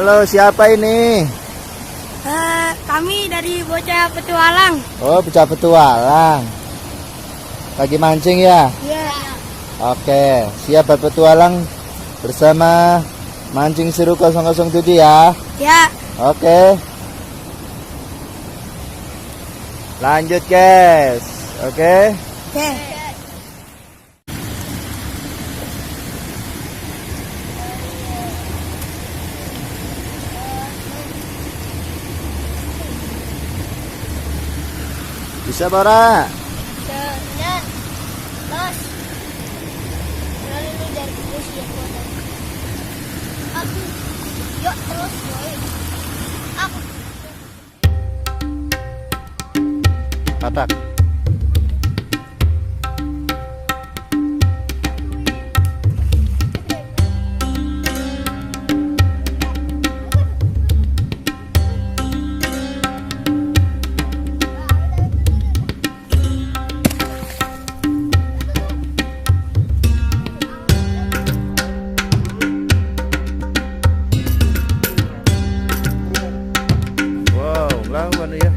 Halo, siapa ini? Kami dari Bocah Petualang. Oh, Bocah Petualang. Lagi mancing ya? Iya. Oke, siap berpetualang bersama Mancing Seru 007 ya? Ya. Oke. Lanjut guys. Oke. Oke. Bisa Bora? Sembilan, los. Lalu lu dari terus ya kuota. Aku, yuk terus boy. Aku. Katak. Lawan ya.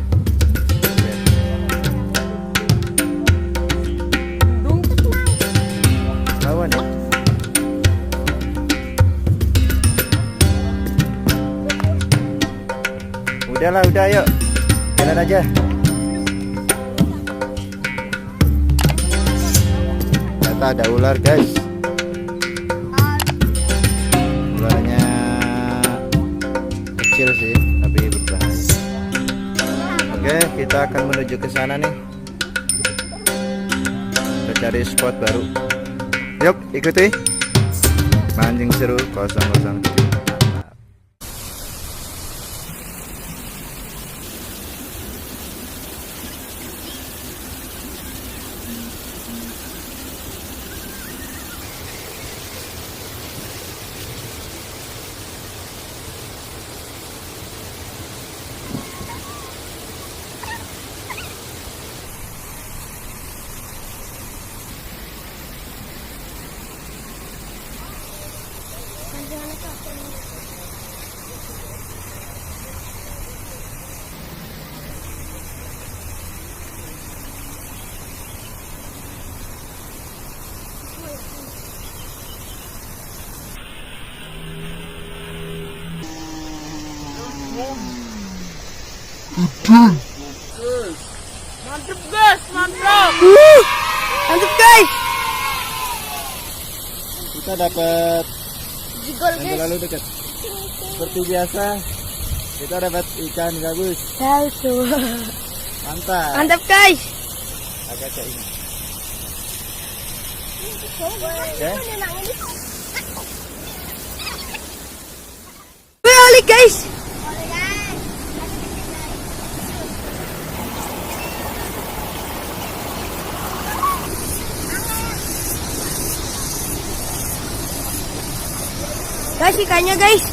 Lawan ya. Udahlah, udah yuk. Jalan aja. Ternyata ada ular, guys. Ularnya kecil sih, tapi berbahaya. Oke, kita akan menuju ke sana nih. Kita cari spot baru. Yuk, ikuti. Mancing Seru 007. Mantap guys, mantap. Mantap guys. Kita dapat Jigol yang guys. terlalu dekat. Seperti biasa, kita dapat ikan gabus. Satu. Mantap. Mantap guys. Agak kayak ini. Oke. Oli guys. Guys, ikannya guys.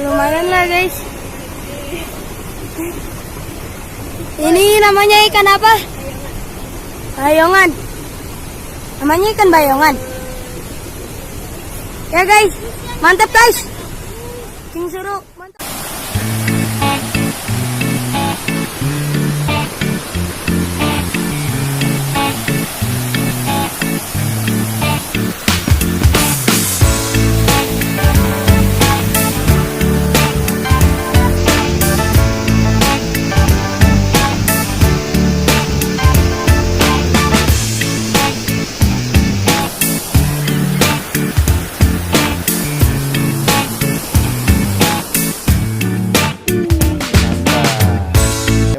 Lumayan lah guys. Ini namanya ikan apa? Bayongan. Namanya ikan bayongan. Ya guys, mantap guys. Mancing Seru, mantap.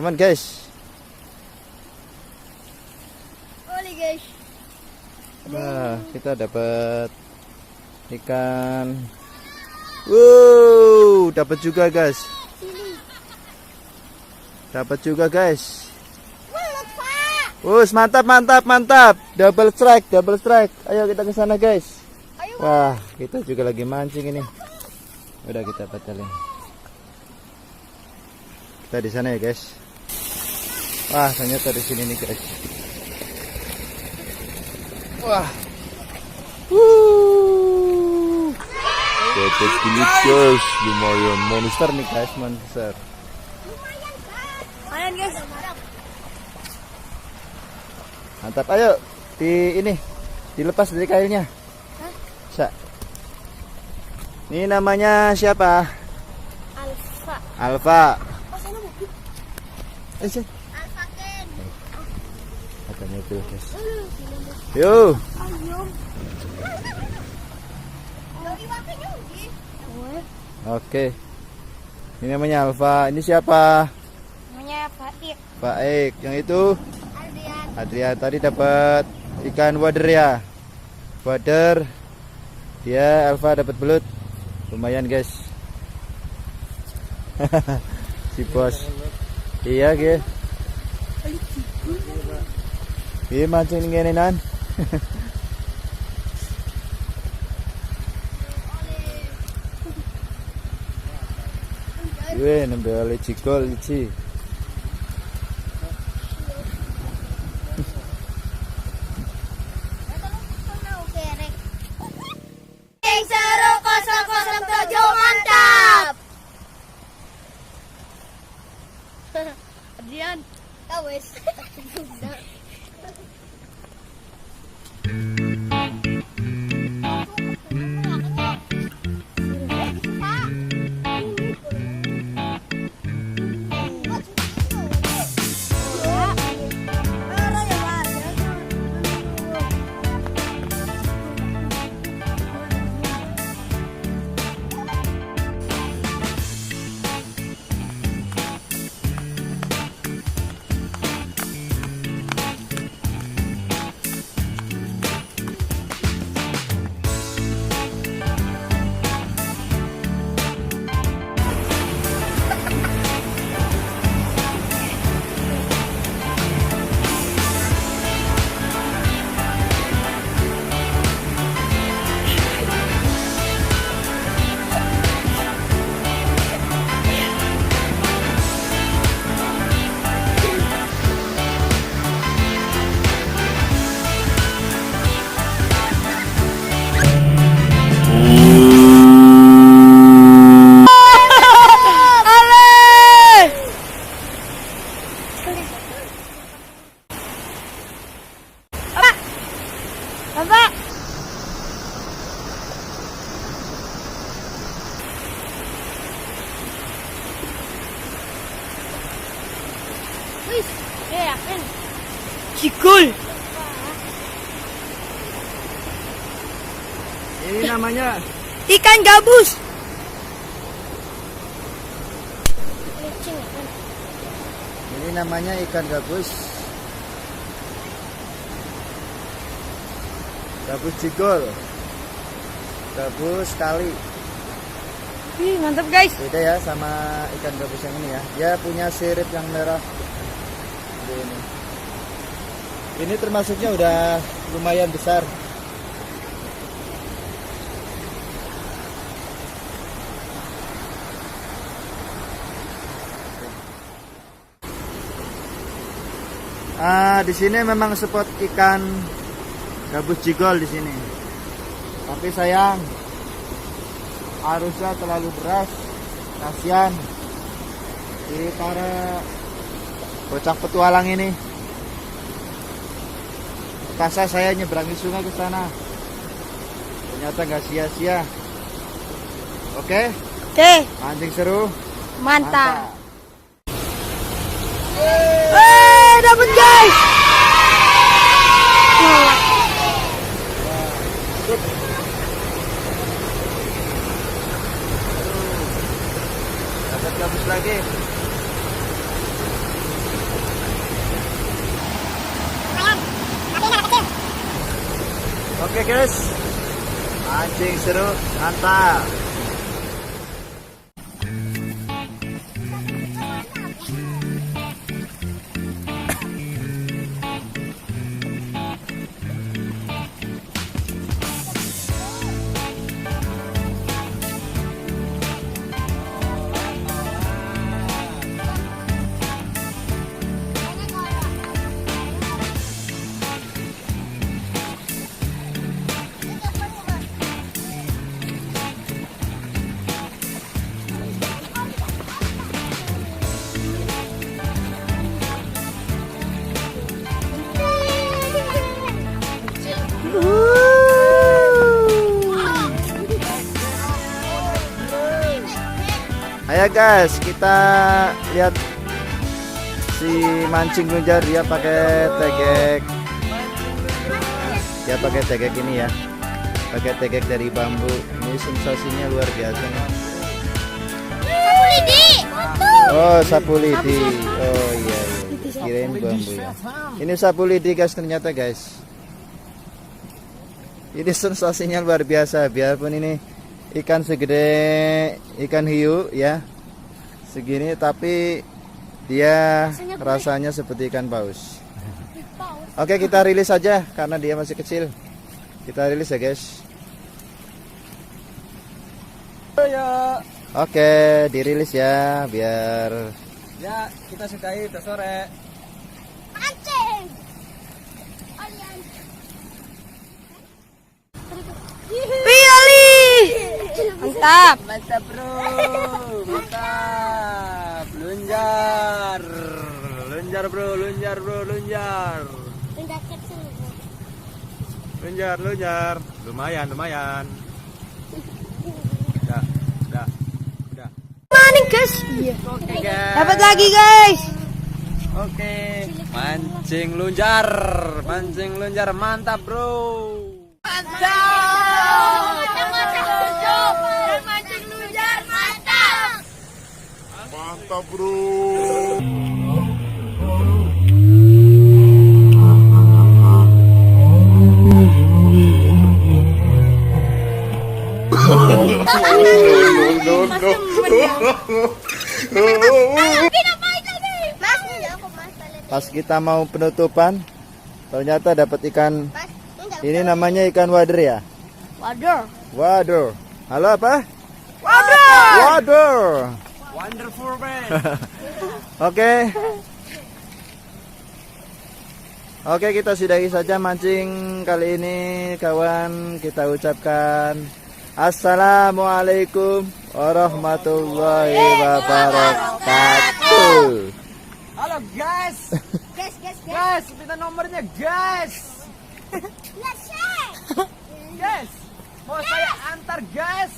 Teman guys. Oli guys. Nah, kita dapat ikan. Wow, dapat juga guys. Dapat juga guys. Wus, mantap, mantap, mantap. Double strike, double strike. Ayo kita ke sana guys. Wah, kita juga lagi mancing ini. Udah kita batalin. Kita di sana ya guys. Wah, ternyata di sini nih guys. Wah. Dapat kulit guys, lumayan. Monster nih guys, monster. Ayan guys. Mantap, ayo. Dilepas dari kailnya. Bisa. Ini namanya siapa? Alfa. Alfa. Oh, sana mobil. Sih. Alfa Ken. Ada mobil guys. Yo. Ayo. Oke. Ini namanya Alfa. Ini siapa? Namanya Fatik. Baik. Yang itu Adrian. Adrian tadi dapat ikan wader ya. Wader. Dia Alfa dapat belut. Lumayan guys. Si bos. Iya ge. Iya mancing ngene nan. Weh, nembel cikol ici. Seru 007 mantap. Adrian. Wes. Bapak. Wih, yakin. Cikul. Ini namanya Ikan gabus. Ini namanya ikan gabus. Gabus jigol. Gabus kali. Wih, mantap guys. Beda ya sama ikan gabus yang ini ya. Dia punya sirip yang merah. Seperti ini termasuknya udah lumayan besar. Di sini memang spot ikan gabus jigol di sini. Tapi sayang arusnya terlalu deras. Kasihan di para bocah petualang ini. Terpaksa saya nyeberangi sungai ke sana. Ternyata nggak sia-sia. Oke, mancing seru. Mantap. Dapat guys. Dapat gabus lagi. Oke guys, mancing seru, mantap. Ya guys, kita lihat si mancing lunjar, dia pakai tegek. Dia pakai tegek ini ya. Pakai tegek dari bambu. Ini sensasinya luar biasa nih. Sapu lidi. Oh, sapu lidi. Oh iya, iya. Kirain bambu ya. Ini sapu lidi guys ternyata guys. Ini sensasinya luar biasa. Biarpun ini ikan segede ikan hiu ya, segini, tapi dia rasanya seperti ikan paus. Oke, kita rilis saja karena dia masih kecil. Kita rilis ya guys. Oke, dirilis ya biar Ya, kita sudahi udah sore. Mancing. Pioli. Mantap. Mantap bro, mantap. Lunjar, lunjar bro, lunjar bro, lunjar. Lunjar, lunjar. Lumayan, lumayan. Udah. Mana guys? Oke guys. Dapat lagi guys. Oke, mancing lunjar, mantap bro. Mantap bro. pas kita mau penutupan ternyata dapat ikan. Ini namanya ikan wader ya. Waduh. Wader. Halo apa? Waduh. Wader. Wonderful man. Oke. Oke, kita sudahi saja mancing kali ini kawan. Kita ucapkan Assalamualaikum warahmatullahi wabarakatuh. Halo guys. Guys, minta nomornya guys. Guys, mau saya antar guys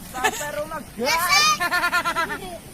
sampai rumah guys.